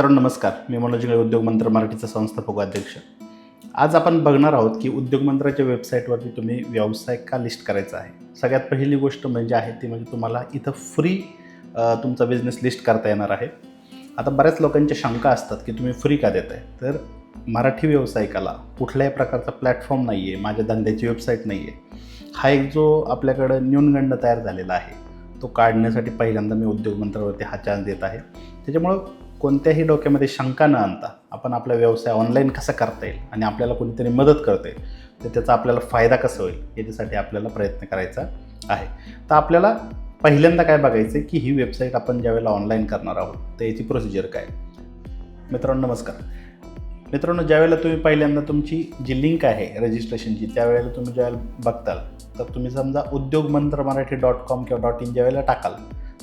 मित्रांनो नमस्कार. मी मनोज इंगळे, उद्योग मंत्र मराठीचा संस्थापक अध्यक्ष. आज आपण बघणार आहोत की उद्योग मंत्राच्या वेबसाईटवरती तुम्ही व्यवसाय का लिस्ट करायचा आहे. सगळ्यात पहिली गोष्ट म्हणजे आहे ती म्हणजे तुम्हाला इथं फ्री तुमचा बिझनेस लिस्ट करता येणार आहे. आता बऱ्याच लोकांच्या शंका असतात की तुम्ही फ्री का देताय. तर मराठी व्यावसायिकाला कुठल्याही प्रकारचा प्लॅटफॉर्म नाही आहे, माझ्या धंद्याची वेबसाईट नाही आहे. हा एक जो आपल्याकडं न्यूनगंड तयार झालेला आहे तो काढण्यासाठी पहिल्यांदा मी उद्योग मंत्रावरती हा चान्स देत आहे. त्याच्यामुळं कोणत्याही डोक्यामध्ये शंका न आणता आपण आपला व्यवसाय ऑनलाईन कसा करता येईल आणि आपल्याला कोणीतरी मदत करता येईल तर त्याचा आपल्याला फायदा कसा होईल याच्यासाठी आपल्याला प्रयत्न करायचा आहे. तर आपल्याला पहिल्यांदा काय बघायचं आहे की ही वेबसाईट आपण ज्यावेळेला ऑनलाईन करणार आहोत तर याची प्रोसिजर काय. मित्रांनो नमस्कार. मित्रांनो, ज्यावेळेला तुम्ही पहिल्यांदा तुमची जी लिंक आहे रजिस्ट्रेशनची त्यावेळेला तुम्ही ज्यावेळेला बघताल तर तुम्ही समजा उद्योगमंत्रमराठी.com किंवा .in ज्यावेळेला टाकाल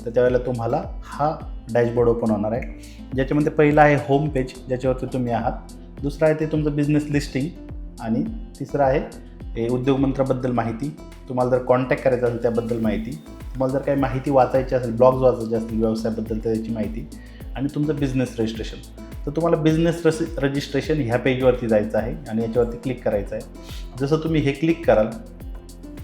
तर त्यावेळेला तुम्हाला हा डॅशबोर्ड ओपन होणार आहे, ज्याच्यामध्ये पहिला आहे होम पेज ज्याच्यावरती तुम्ही आहात, दुसरं आहे ते तुमचं बिझनेस लिस्टिंग आणि तिसरं आहे हे उद्योगमंत्राबद्दल माहिती. तुम्हाला जर कॉन्टॅक्ट करायचं असेल त्याबद्दल माहिती, तुम्हाला जर काही माहिती वाचायची असेल, ब्लॉग्स वाचायचे असतील व्यवसायाबद्दल त्याची माहिती आणि तुमचं बिझनेस रजिस्ट्रेशन. तर तुम्हाला बिझनेस रजिस्ट्रेशन ह्या पेजवरती जायचं आहे आणि याच्यावरती क्लिक करायचं आहे. जसं तुम्ही हे क्लिक कराल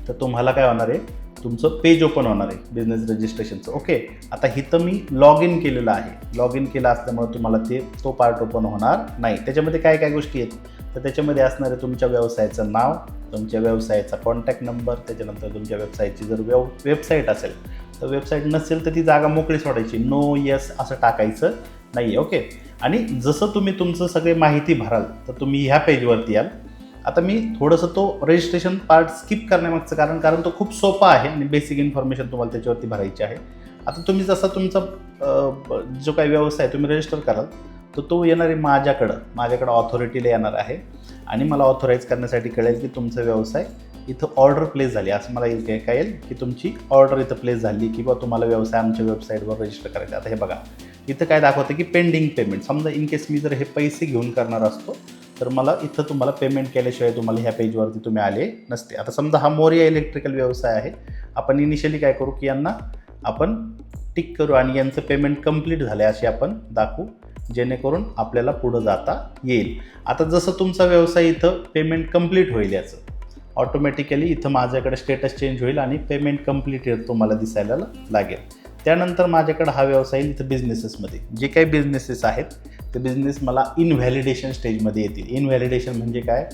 तर तुम्हाला काय होणार आहे, तुमचं पेज ओपन होणार आहे बिझनेस रजिस्ट्रेशनचं. ओके, आता इथं मी लॉग इन केलेलं आहे. लॉग इन केलं असल्यामुळे तुम्हाला तो पार्ट ओपन होणार नाही. त्याच्यामध्ये काय काय गोष्टी आहेत तर त्याच्यामध्ये असणार आहे तुमच्या व्यवसायाचं नाव, तुमच्या व्यवसायाचा कॉन्टॅक्ट नंबर, त्याच्यानंतर तुमच्या व्यवसायाची जर वेबसाईट असेल तर वेबसाईट नसेल तर ती जागा मोकळी सोडायची, नो यस असं टाकायचं नाही आहे. ओके, आणि जसं तुम्ही तुमचं सगळे माहिती भराल तर तुम्ही ह्या पेजवरती याल. आता मी थोडंसं तो रजिस्ट्रेशन पार्ट स्किप करण्यामागचं कारण तो खूप सोपा आहे आणि बेसिक इन्फॉर्मेशन तुम्हाला त्याच्यावरती भरायची आहे. आता तुम्ही जसा तुमचा जो काही व्यवसाय तुम्ही रजिस्टर कराल तर तो येणार आहे माझ्याकडं ऑथॉरिटीला येणार आहे आणि मला ऑथोराईज करण्यासाठी कळेल की तुमचा व्यवसाय इथं ऑर्डर प्लेस झाली, असं मला कळेल की तुमची ऑर्डर इथं प्लेस झाली किंवा तुम्हाला व्यवसाय आमच्या वेबसाईटवर रजिस्टर करायचा. आता हे बघा इथं काय दाखवतं की पेंडिंग पेमेंट. समजा इन केस मी जर हे पैसे घेऊन करणार असतो तर मला इथं तुम्हाला पेमेंट केल्याशिवाय तुम्हाला ह्या पेजवरती तुम्ही आले नसते. आता समजा हा मोरिया इलेक्ट्रिकल व्यवसाय आहे, आपण इनिशियली काय करू की यांना आपण टिक करू आणि यांचं पेमेंट कंप्लीट झालं असे आपण दाखवू, जेणेकरून आपल्याला पुढं जाता येईल. आता जसं तुमचा व्यवसाय इथं पेमेंट कंप्लीट होईल याचं ऑटोमॅटिकली इथं माझ्याकडे स्टेटस चेंज होईल आणि पेमेंट कंप्लीट तुम्हाला दिसायला लागेल. त्यानंतर माझ्याकडे हा व्यवसाय इथं बिझनेसेसमध्ये जे काही बिझनेसेस आहेत ते बिझनेस मला इनव्हॅलिडेशन स्टेजमध्ये येतील. इनव्हॅलिडेशन म्हणजे काय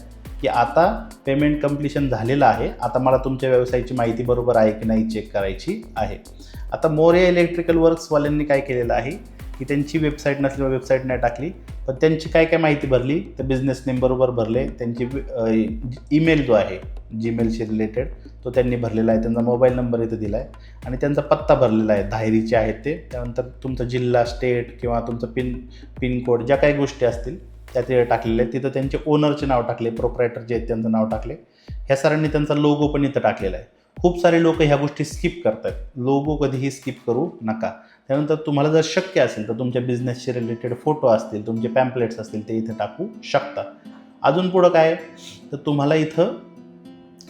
की आता पेमेंट कंप्लिशन झालेलं आहे, आता मला तुमच्या व्यवसायाची माहिती बरोबर आहे की नाही चेक करायची आहे. आता मोरिया इलेक्ट्रिकल वर्क्सवाल्यांनी काय केलेलं आहे की त्यांची वेबसाईट नसल्यामुळे वेबसाईट नाही टाकली, पण त्यांची काय काय माहिती भरली तर बिझनेस नेम बरोबर भरले, त्यांची ईमेल जो आहे जीमेलशी रिलेटेड तो त्यांनी भरलेला आहे, त्यांचा मोबाईल नंबर इथं दिला आहे आणि त्यांचा पत्ता भरलेला आहे, धायरीचे आहेत ते. त्यानंतर तुमचा जिल्हा, स्टेट किंवा तुमचं पिनकोड ज्या काही गोष्टी असतील त्या ते टाकलेले आहेत. तिथं त्यांचे ओनरचे नाव टाकले, प्रोप्रायटर जे आहेत त्यांचं नाव टाकले. ह्या सरांनी त्यांचा लोगो पण इथं टाकलेला आहे. खूप सारे लोक ह्या गोष्टी स्किप करतात, लोगो कधीही स्किप करू नका. त्यानंतर तुम्हाला जर शक्य असेल तर तुमच्या बिझनेसशी रिलेटेड फोटो असतील, तुमचे पॅम्पलेट्स असतील ते इथं टाकू शकता. अजून पुढं काय तर तुम्हाला इथं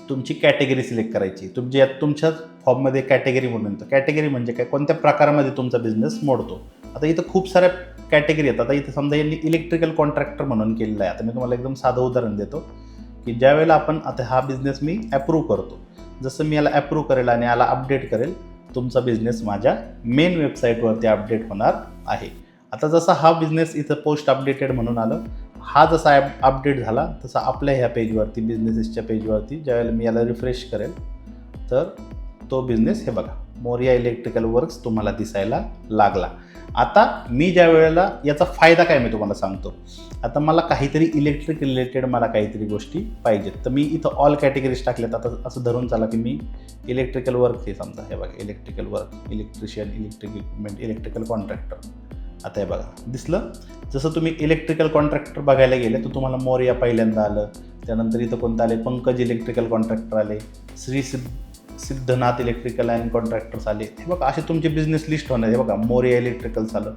तुमची कॅटेगरी सिलेक्ट करायची. तुमच्या फॉर्ममध्ये कॅटेगरी म्हणून येतं. कॅटेगरी म्हणजे काय, कोणत्या प्रकारामध्ये तुमचा बिझनेस मोडतो. आता इथं खूप साऱ्या कॅटेगरी आहेत. आता इथं समजा यांनी इलेक्ट्रिकल कॉन्ट्रॅक्टर म्हणून केलेलं आहे. आता मी तुम्हाला एकदम साधं उदाहरण देतो की ज्यावेळेला आपण आता हा बिझनेस मी ॲप्रूव्ह करतो, जसं मी याला ॲप्रूव्ह करेल आणि याला अपडेट करेल तुमचा बिझनेस माझ्या मेन वेबसाईटवरती अपडेट होणार आहे. आता जसा हा बिझनेस इथं पोस्ट अपडेटेड म्हणून आलं, हा जसा अपडेट झाला तसा आपल्या ह्या पेजवरती बिझनेसेसच्या पेजवरती ज्यावेळेला मी याला रिफ्रेश करेल तर तो बिझनेस हे बघा मोरिया इलेक्ट्रिकल वर्क्स तुम्हाला दिसायला लागला. आता मी ज्या वेळेला याचा फायदा काय मी तुम्हाला सांगतो. आता मला काहीतरी इलेक्ट्रिक रिलेटेड मला काहीतरी गोष्टी पाहिजेत तर मी इथं ऑल कॅटेगरीज टाकल्यात. आता असं धरून चाला की मी इलेक्ट्रिकल वर्क हे समजा हे बघा electrical work, electrician, electric equipment, electrical contractor. आता हे बघा दिसलं. जसं तुम्ही इलेक्ट्रिकल कॉन्ट्रॅक्टर बघायला गेले तर तुम्हाला मोरिया पहिल्यांदा आलं, त्यानंतर इथं कोणतं आले, पंकज इलेक्ट्रिकल कॉन्ट्रॅक्टर आले, Shri Siddhanath electrical and contractors आले. हे बघा असे तुमचे बिझनेस लिस्ट होणार. हे बघा मोरिया इलेक्ट्रिकल्स आलं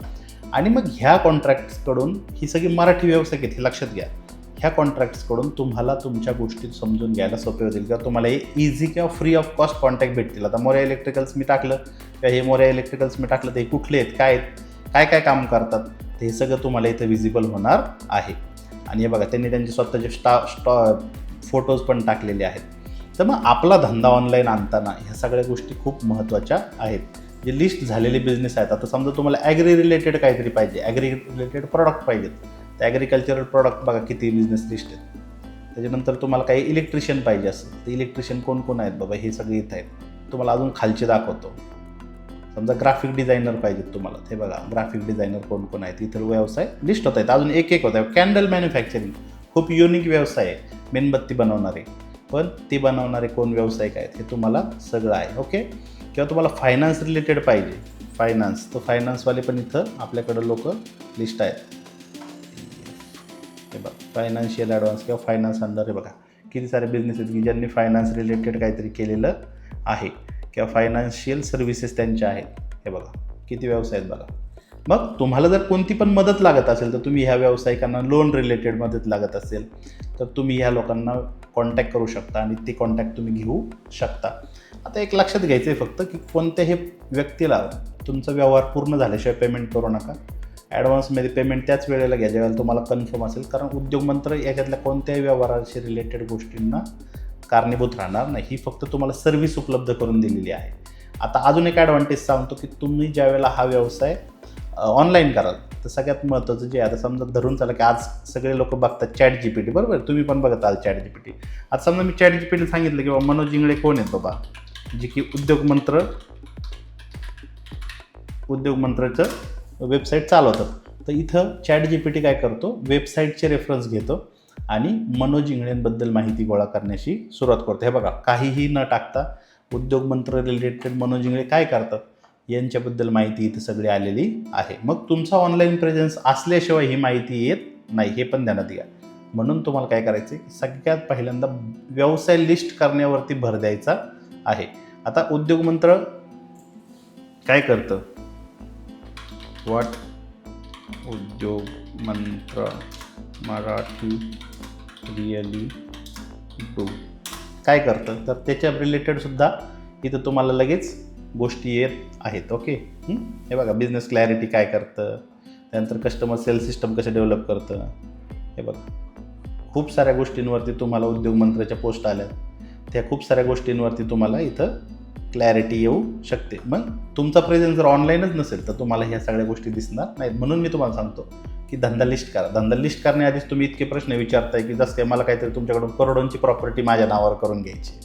आणि मग ह्या कॉन्ट्रॅक्ट्सकडून ही सगळी मराठी व्यावसायिक आहेत हे लक्षात घ्या. ह्या कॉन्ट्रॅक्ट्सकडून तुम्हाला तुमच्या गोष्टी समजून घ्यायला सोपे होतील किंवा तुम्हाला हे इझी किंवा फ्री ऑफ कॉस्ट कॉन्टॅक्ट भेटतील. आता मोरिया इलेक्ट्रिकल्स मी टाकलं किंवा हे मोरिया इलेक्ट्रिकल्स मी टाकलं तर हे कुठले आहेत, काय आहेत, काय काय काम करतात, ते सगळं तुम्हाला इथं विजिबल होणार आहे. आणि हे बघा त्यांनी त्यांचे स्वतःचे फोटोज पण टाकलेले आहेत. तर मग आपला धंदा ऑनलाईन आणताना ह्या सगळ्या गोष्टी खूप महत्त्वाच्या आहेत. जे लिस्ट झालेले बिझनेस आहेत, आता समजा तुम्हाला ॲग्री रिलेटेड काहीतरी पाहिजे, ॲग्री रिलेटेड प्रॉडक्ट पाहिजेत, तर ॲग्रिकल्चरल प्रॉडक्ट बघा किती बिझनेस लिस्ट आहेत. त्याच्यानंतर तुम्हाला काही इलेक्ट्रिशियन पाहिजे असेल तर इलेक्ट्रिशियन कोण कोण आहेत बाबा हे सगळे इथं आहेत. तुम्हाला अजून खालचे दाखवतो. समजा ग्राफिक डिझायनर पाहिजेत तुम्हाला, ते बघा ग्राफिक डिझायनर कोण कोण आहेत, इतर व्यवसाय लिस्ट होत आहेत. अजून एक एक होत आहे. कॅन्डल मॅन्युफॅक्चरिंग खूप युनिक व्यवसाय आहे, मेणबत्ती बनवणारे, पण ती बनवणारे कोण व्यावसायिक आहेत हे तुम्हाला सगळं आहे. ओके. किंवा तुम्हाला फायनान्स रिलेटेड पाहिजे, फायनान्स, तर फायनान्सवाले पण इथं आपल्याकडं लोक लिस्ट आहेत. हे बघा फायनान्शियल ॲडव्हान्स किंवा फायनान्स अंडर, हे बघा किती सारे बिझनेस आहेत की ज्यांनी फायनान्स रिलेटेड काहीतरी केलेलं आहे किंवा फायनान्शियल सर्व्हिसेस त्यांच्या आहेत. हे बघा किती व्यवसाय आहेत बघा. मग तुम्हाला जर कोणती पण मदत लागत असेल तर तुम्ही ह्या व्यावसायिकांना लोन रिलेटेड मदत लागत असेल तर तुम्ही ह्या लोकांना कॉन्टॅक्ट करू शकता आणि ते कॉन्टॅक्ट तुम्ही घेऊ शकता. आता एक लक्षात घ्यायचं आहे फक्त की कोणत्याही व्यक्तीला तुमचा व्यवहार पूर्ण झाल्याशिवाय पेमेंट करू नका. ॲडव्हान्समध्ये पेमेंट त्याच वेळेला घ्या ज्यावेळेला तुम्हाला कन्फर्म असेल, कारण उद्योग मंत्र याच्यातल्या कोणत्याही व्यवहाराशी रिलेटेड गोष्टींना कारणीभूत राहणार नाही. ही फक्त तुम्हाला सर्व्हिस उपलब्ध करून दिलेली आहे. आता अजून एक ॲडव्हान्टेज सांगतो की तुम्ही ज्यावेळेला हा व्यवसाय ऑनलाईन कराल तर सगळ्यात महत्त्वाचं जे आता समजा धरून चाला की आज सगळे लोक बघतात ChatGPT, बरोबर, तुम्ही पण बघत आहात ChatGPT. आता समजा मी ChatGPT सांगितलं की बाबा मनोज इंगळे कोण आहेत बाबा, जे की उद्योग मंत्राचं वेबसाईट चालवतात. तर इथं ChatGPT काय करतो, वेबसाईटचे रेफरन्स घेतो आणि मनोज इंगळेंबद्दल माहिती गोळा करण्याची सुरुवात करतो. हे बघा काहीही न टाकता उद्योग मंत्र रिलेटेड मनोज इंगळे काय करतात यांच्याबद्दल माहिती इथं सगळी आलेली आहे. मग तुमचा ऑनलाईन प्रेझेन्स असल्याशिवाय ही माहिती येत नाही, हे पण ध्यानात घ्या. म्हणून तुम्हाला काय करायचं आहे, सगळ्यात पहिल्यांदा व्यवसाय लिस्ट करण्यावरती भर द्यायचा आहे. आता उद्योग मंत्र काय करतं, उद्योग मंत्र मराठी रिअली डू काय करतं, तर त्याच्या रिलेटेड सुद्धा इथं तुम्हाला लगेच गोष्टी येत आहेत. ओके. हे बघा बिझनेस क्लॅरिटी काय करतं, त्यानंतर कस्टमर सेल सिस्टम कसं डेव्हलप करतं. हे बघा खूप साऱ्या गोष्टींवरती तुम्हाला उद्योग मंत्राच्या पोस्ट आल्या, त्या खूप साऱ्या गोष्टींवरती तुम्हाला इथं क्लॅरिटी येऊ शकते. मग तुमचा प्रेझेन्स जर ऑनलाईनच नसेल तर तुम्हाला ह्या सगळ्या गोष्टी दिसणार नाहीत. म्हणून मी तुम्हाला सांगतो की धंदा लिस्ट करा. धंदा लिस्ट करण्याआधीच तुम्ही इतके प्रश्न विचारताय की जसं काय मला काहीतरी तुमच्याकडून करोडोंची प्रॉपर्टी माझ्या नावावर करून घ्यायची.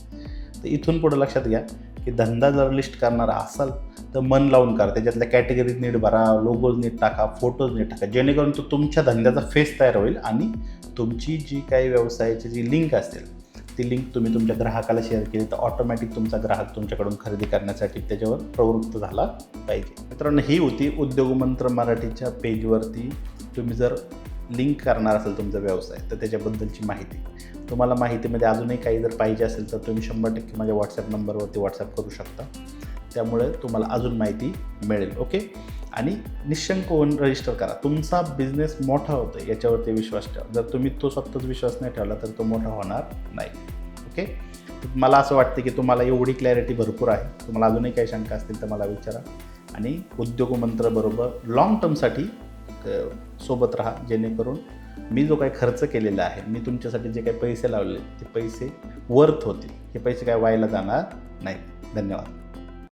तर इथून पुढं लक्षात घ्या की धंदा जर लिस्ट करणारा असाल तर मन लावून करा. त्याच्यातल्या कॅटेगरीज नीट भरा, लोगोज नीट टाका, फोटोज नीट टाका, जेणेकरून तो तुमच्या धंद्याचा फेस तयार होईल आणि तुमची जी काही व्यवसायाची जी लिंक असेल ती लिंक तुम्ही तुमच्या ग्राहकाला शेअर केली तर ऑटोमॅटिक तुमचा ग्राहक तुमच्याकडून खरेदी करण्यासाठी त्याच्यावर प्रवृत्त झाला पाहिजे. मित्रांनो ही होती उद्योग मंत्र मराठीच्या पेजवरती तुम्ही जर लिंक करणार असेल तुमचा व्यवसाय तर त्याच्याबद्दलची माहिती. तुम्हाला माहितीमध्ये अजूनही काही जर पाहिजे असेल तर तुम्ही 100% माझ्या WhatsApp नंबरवरती व्हॉट्सॲप करू शकता. त्यामुळे तुम्हाला अजून माहिती मिळेल. ओके. आणि निशंक होऊन रजिस्टर करा. तुमचा बिझनेस मोठा होतो आहे याच्यावरती विश्वास ठेवा. जर तुम्ही तो स्वतःच विश्वास नाही ठेवला तर तो मोठा होणार नाही. ओके. मला असं वाटतं की तुम्हाला एवढी क्लॅरिटी भरपूर आहे. तुम्हाला अजूनही काही शंका असतील तर मला विचारा. आणि उद्योग मंत्राबरोबर लॉंग टर्मसाठी सोबत राहा, जेणेकरून मी जो काही खर्च केलेला आहे, मी तुमच्यासाठी जे काही पैसे लावले ते पैसे वर्थ होतील. हे पैसे काय वायाला जाणार नाहीत. धन्यवाद.